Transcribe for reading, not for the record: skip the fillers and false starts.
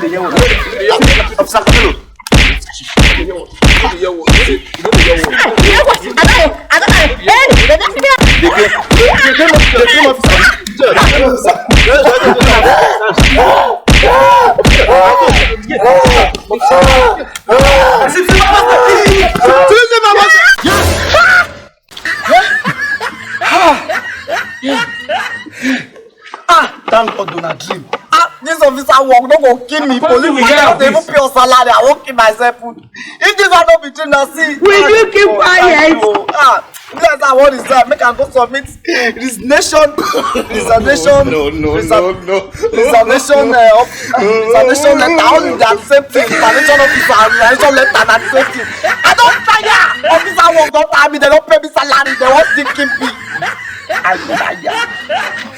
Officer Capello. Thank God, do not dream. This officer work don't go kill me. Police will not even pay your salary. I won't kill myself. If this are not between us, see. Will you keep quiet? Yes, I want is that. Make I go submit resignation. Resignation letter. Only that same thing. Resignation officer and resignation letter na the same thing. I don't tire. Officer work don't tire me. They don't pay me salary. They won't still keep me. I tire.